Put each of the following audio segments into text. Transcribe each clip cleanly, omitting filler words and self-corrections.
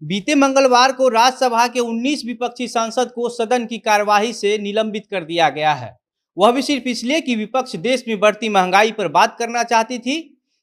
बीते मंगलवार को राज्यसभा के 19 विपक्षी सांसद को सदन की कार्यवाही से निलंबित कर दिया गया है। वह भी सिर्फ इसलिए कि विपक्ष देश में बढ़ती महंगाई पर बात करना चाहती थी।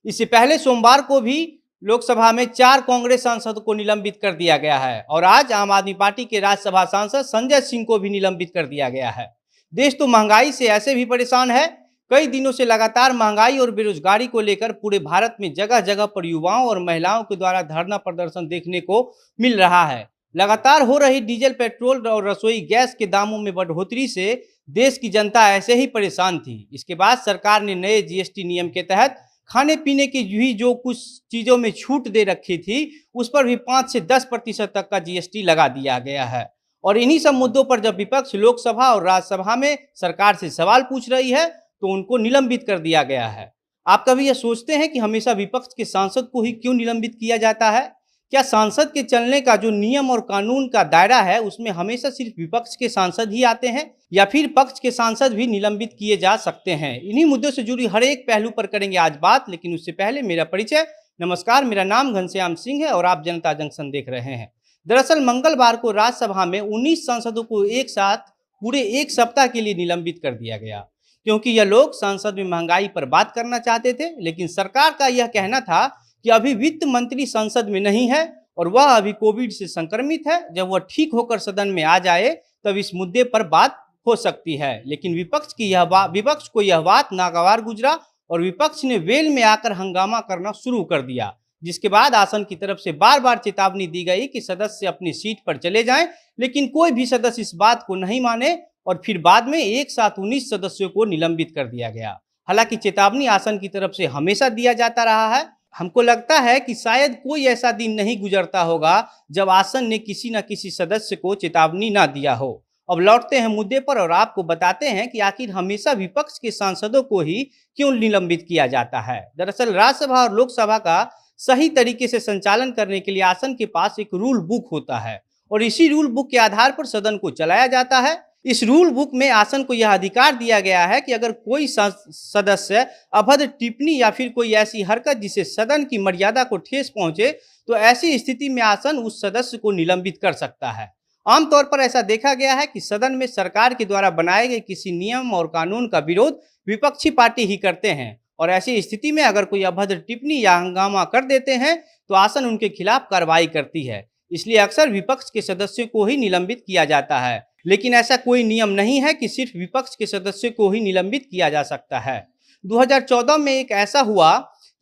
इससे पहले सोमवार को भी लोकसभा में 4 कांग्रेस सांसदों को निलंबित कर दिया गया है और आज आम आदमी पार्टी के राज्यसभा सांसद संजय सिंह को भी निलंबित कर दिया गया है। देश तो महंगाई से ऐसे भी परेशान है। कई दिनों से लगातार महंगाई और बेरोजगारी को लेकर पूरे भारत में जगह जगह पर युवाओं और महिलाओं के द्वारा धरना प्रदर्शन देखने को मिल रहा है। लगातार हो रही डीजल, पेट्रोल और रसोई गैस के दामों में बढ़ोतरी से देश की जनता ऐसे ही परेशान थी। इसके बाद सरकार ने नए जीएसटी नियम के तहत खाने पीने की भी जो कुछ चीजों में छूट दे रखी थी, उस पर भी 5 से 10% तक का जीएसटी लगा दिया गया है। और इन्हीं सब मुद्दों पर जब विपक्ष लोकसभा और राज्यसभा में सरकार से सवाल पूछ रही है तो उनको निलंबित कर दिया गया है। आप कभी यह सोचते हैं कि हमेशा विपक्ष के सांसद को ही क्यों निलंबित किया जाता है? क्या सांसद के चलने का जो नियम और कानून का दायरा है उसमें हमेशा सिर्फ विपक्ष के सांसद ही आते हैं या फिर पक्ष के सांसद भी निलंबित किए जा सकते हैं? इन्हीं मुद्दों से जुड़ी हर एक पहलू पर करेंगे आज बात, लेकिन उससे पहले मेरा परिचय। नमस्कार, मेरा नाम घनश्याम सिंह है और आप जनता जंक्शन देख रहे हैं। दरअसल मंगलवार को राज्यसभा में 19 सांसदों को एक साथ पूरे एक सप्ताह के लिए निलंबित कर दिया गया, क्योंकि यह लोग संसद में महंगाई पर बात करना चाहते थे। लेकिन सरकार का यह कहना था कि अभी वित्त मंत्री संसद में नहीं है और वह अभी कोविड से संक्रमित है। जब वह ठीक होकर सदन में आ जाए तब इस मुद्दे पर बात हो सकती है। लेकिन विपक्ष को यह बात नागवार गुजरा और विपक्ष ने वेल में आकर हंगामा करना शुरू कर दिया, जिसके बाद आसन की तरफ से बार बार चेतावनी दी गई कि सदस्य अपनी सीट पर चले जाएं। लेकिन कोई भी सदस्य इस बात को नहीं माने और फिर बाद में एक साथ 19 सदस्यों को निलंबित कर दिया गया। हालांकि चेतावनी आसन की तरफ से हमेशा दिया जाता रहा है। हमको लगता है कि शायद कोई ऐसा दिन नहीं गुजरता होगा जब आसन ने किसी न किसी सदस्य को चेतावनी ना दिया हो। अब लौटते हैं मुद्दे पर और आपको बताते हैं कि आखिर हमेशा विपक्ष के सांसदों को ही क्यों निलंबित किया जाता है। दरअसल राज्यसभा और लोकसभा का सही तरीके से संचालन करने के लिए आसन के पास एक रूल बुक होता है और इसी रूल बुक के आधार पर सदन को चलाया जाता है। इस रूल बुक में आसन को यह अधिकार दिया गया है कि अगर कोई सदस्य अभद्र टिप्पणी या फिर कोई ऐसी हरकत जिसे सदन की मर्यादा को ठेस पहुंचे तो ऐसी स्थिति में आसन उस सदस्य को निलंबित कर सकता है। आमतौर पर ऐसा देखा गया है कि सदन में सरकार के द्वारा बनाए गए किसी नियम और कानून का विरोध विपक्षी पार्टी ही करते हैं और ऐसी स्थिति में अगर कोई अभद्र टिप्पणी या हंगामा कर देते हैं तो आसन उनके खिलाफ कार्रवाई करती है। इसलिए अक्सर विपक्ष के सदस्यों को ही निलंबित किया जाता है। लेकिन ऐसा कोई नियम नहीं है कि सिर्फ विपक्ष के सदस्यों को ही निलंबित किया जा सकता है। 2014 में एक ऐसा हुआ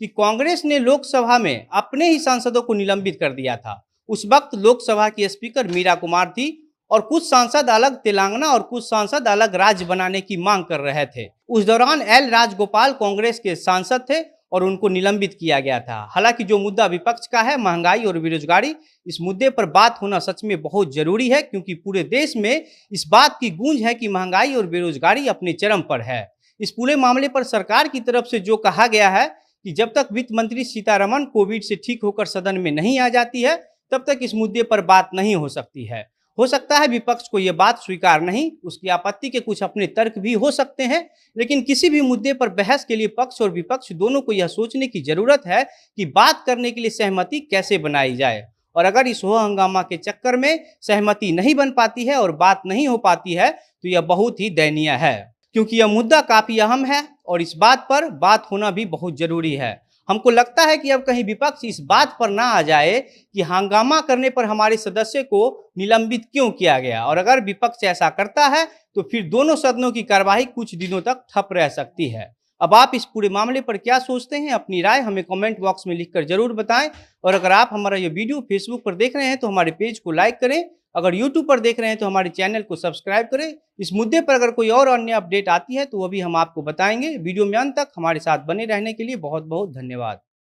कि कांग्रेस ने लोकसभा में अपने ही सांसदों को निलंबित कर दिया था। उस वक्त लोकसभा की स्पीकर मीरा कुमार थी और कुछ सांसद अलग तेलंगाना और कुछ सांसद अलग राज्य बनाने की मांग कर रहे थे। उस दौरान एल राजगोपाल कांग्रेस के सांसद थे और उनको निलंबित किया गया था। हालांकि जो मुद्दा विपक्ष का है, महंगाई और बेरोजगारी, इस मुद्दे पर बात होना सच में बहुत जरूरी है, क्योंकि पूरे देश में इस बात की गूंज है कि महंगाई और बेरोजगारी अपने चरम पर है। इस पूरे मामले पर सरकार की तरफ से जो कहा गया है कि जब तक वित्त मंत्री सीतारमण कोविड से ठीक होकर सदन में नहीं आ जाती है तब तक इस मुद्दे पर बात नहीं हो सकती है। हो सकता है विपक्ष को यह बात स्वीकार नहीं, उसकी आपत्ति के कुछ अपने तर्क भी हो सकते हैं, लेकिन किसी भी मुद्दे पर बहस के लिए पक्ष और विपक्ष दोनों को यह सोचने की जरूरत है कि बात करने के लिए सहमति कैसे बनाई जाए। और अगर इस हो हंगामा के चक्कर में सहमति नहीं बन पाती है और बात नहीं हो पाती है तो यह बहुत ही दयनीय है, क्योंकि यह मुद्दा काफी अहम है और इस बात पर बात होना भी बहुत जरूरी है। हमको लगता है कि अब कहीं विपक्ष इस बात पर ना आ जाए कि हंगामा करने पर हमारे सदस्य को निलंबित क्यों किया गया, और अगर विपक्ष ऐसा करता है तो फिर दोनों सदनों की कार्यवाही कुछ दिनों तक ठप रह सकती है। अब आप इस पूरे मामले पर क्या सोचते हैं? अपनी राय हमें कमेंट बॉक्स में लिखकर जरूर बताएं। और अगर आप हमारा ये वीडियो फेसबुक पर देख रहे हैं तो हमारे पेज को लाइक करें, अगर यूट्यूब पर देख रहे हैं तो हमारे चैनल को सब्सक्राइब करें। इस मुद्दे पर अगर कोई और अन्य अपडेट आती है तो वो भी हम आपको बताएंगे। वीडियो में अंत तक हमारे साथ बने रहने के लिए बहुत बहुत धन्यवाद।